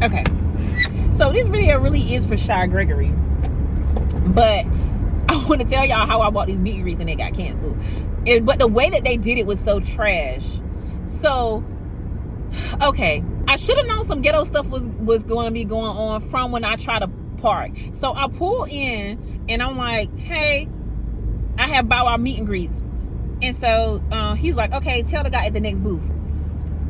Okay. So this video really is for Shy Gregory. But I want to tell y'all how I bought these meet and greets and they got canceled. But the way that they did it was so trash. So, okay. I should have known some ghetto stuff was going to be going on from when I tried to park. So I pull in and I'm like, hey, I have Bow Wow meet and greets. And so he's like, okay, tell the guy at the next booth.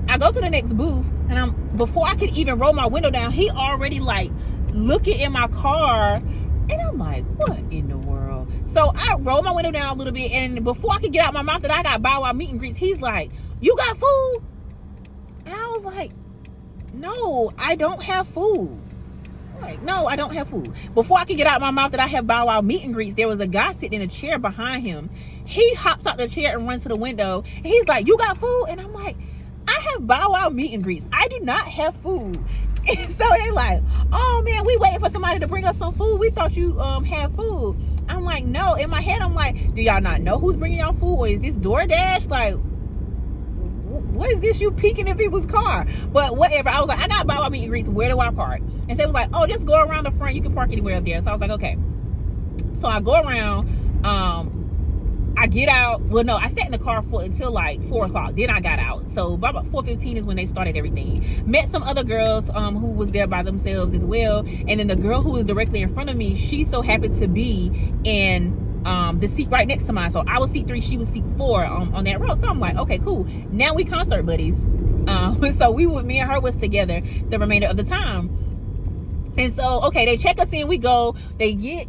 I go to the next booth and before I could even roll my window down, he already like looking in my car. And I'm like, what in the world? So I roll my window down a little bit, and before I could get out my mouth that I got Bow Wow meet and greets, he's like, you got food? And I was like, no, I don't have food. I'm like, no, I don't have food. Before I could get out my mouth that I have Bow Wow meet and greets, there was a guy sitting in a chair behind him. He hops out the chair and runs to the window, and he's like, you got food? And I'm like, I have Bow Wow meet and greets. I do not have food. And so they like, oh man, we waiting for somebody to bring us some food. We thought you had food. I'm like, no. In my head, I'm like, do y'all not know who's bringing y'all food? Or is this DoorDash? Like, what is this? You peeking in people's car? But whatever. I was like, I got Bow Wow meet and greets. Where do I park? And so they was like, oh, just go around the front. You can park anywhere up there. So I was like, okay. So I go around. I get out. Well, no, I sat in the car until like 4 o'clock. Then I got out. So about 4:15 is when they started everything. Met some other girls who was there by themselves as well. And then the girl who was directly in front of me, she so happened to be in the seat right next to mine. So I was seat 3, she was seat 4 on that row. So I'm like, okay, cool. Now we concert buddies. So me and her was together the remainder of the time. And so, okay, they check us in. We go. They get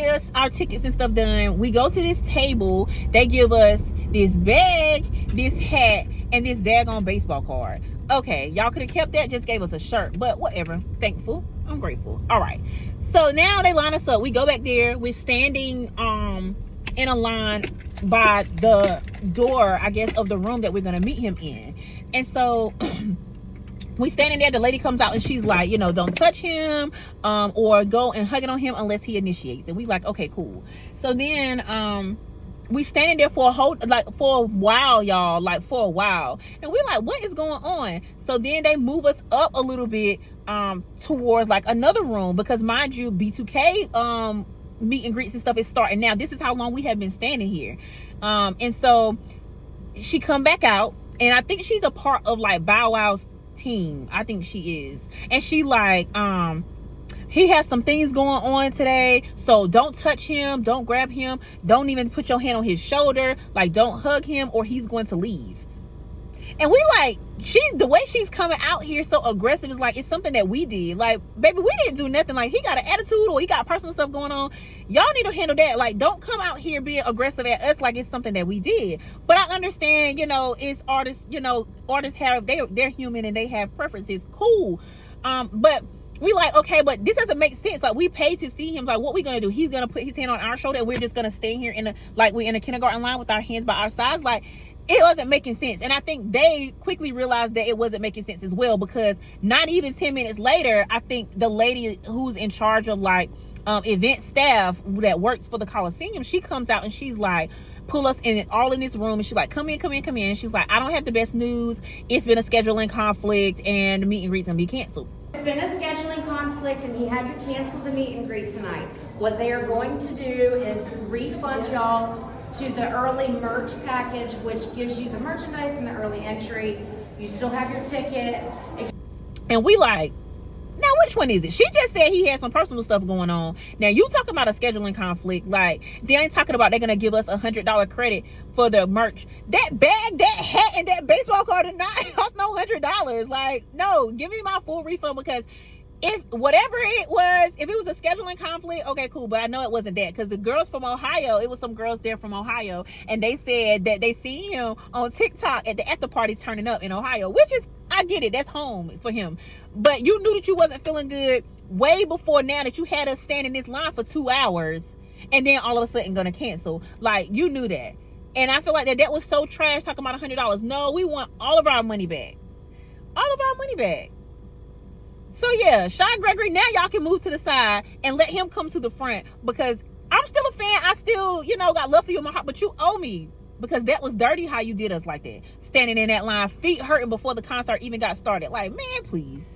us our tickets and stuff done. We go to this table. They give us this bag, this hat, and this daggone baseball card. Okay, y'all could have kept that, just gave us a shirt, but whatever. Thankful. I'm grateful. All right. So now they line us up. We go back there. We're standing in a line by the door, I guess, of the room that we're gonna meet him in. And so we standing there, the lady comes out and she's like, you know, don't touch him or go and hug it on him unless he initiates. And we like, okay, cool. So then we standing there for a while, y'all, like for a while. And we're like, what is going on? So then they move us up a little bit towards like another room, because mind you, B2K meet and greets and stuff is starting now. This is how long we have been standing here. And so she come back out, and I think she's a part of like Bow Wow's team. I think she is. And she like, he has some things going on today, so don't touch him, don't grab him, don't even put your hand on his shoulder, like don't hug him or he's going to leave. And we like, the way she's coming out here so aggressive is like, it's something that we did. Like, baby, we didn't do nothing. Like, he got an attitude or he got personal stuff going on. Y'all need to handle that. Like, don't come out here being aggressive at us like it's something that we did. But I understand, you know, it's artists, you know, artists have, they're human and they have preferences. Cool. But we like, okay, but this doesn't make sense. Like, we paid to see him. Like, what we gonna do? He's gonna put his hand on our shoulder and we're just gonna stay here we're in a kindergarten line with our hands by our sides. Like, it wasn't making sense. And I think they quickly realized that it wasn't making sense as well, because not even 10 minutes later, I think the lady who's in charge of like event staff that works for the Coliseum, she comes out and she's like, pull us in all in this room, and she's like, come in. And she's like, I don't have the best news. It's been a scheduling conflict and the meet and greet's gonna be canceled. There's been a scheduling conflict and he had to cancel the meet and greet tonight. What they are going to do is refund y'all to the early merch package, which gives you the merchandise and the early entry. You still have your ticket. And we like, now which one is it? She just said he had some personal stuff going on. Now you talking about a scheduling conflict. Like, they ain't talking about they're gonna give us $100 credit for the merch. That bag, that hat, and that baseball card did not cost no $100. Like, no, give me my full refund, because if whatever it was, if it was a scheduling conflict, okay, cool. But I know it wasn't that, because the girls from Ohio, it was some girls there from Ohio, and they said that they see him on TikTok at the after party turning up in Ohio, which is, I get it, that's home for him. But you knew that you wasn't feeling good way before now that you had us stand in this line for 2 hours, and then all of a sudden gonna cancel. Like, you knew that. And I feel like that was so trash, talking about $100. No, we want all of our money back. All of our money back. So yeah, Shy Gregory, now y'all can move to the side and let him come to the front, because I'm still a fan. I still, you know, got love for you in my heart, but you owe me, because that was dirty how you did us like that. Standing in that line, feet hurting before the concert even got started. Like, man, please.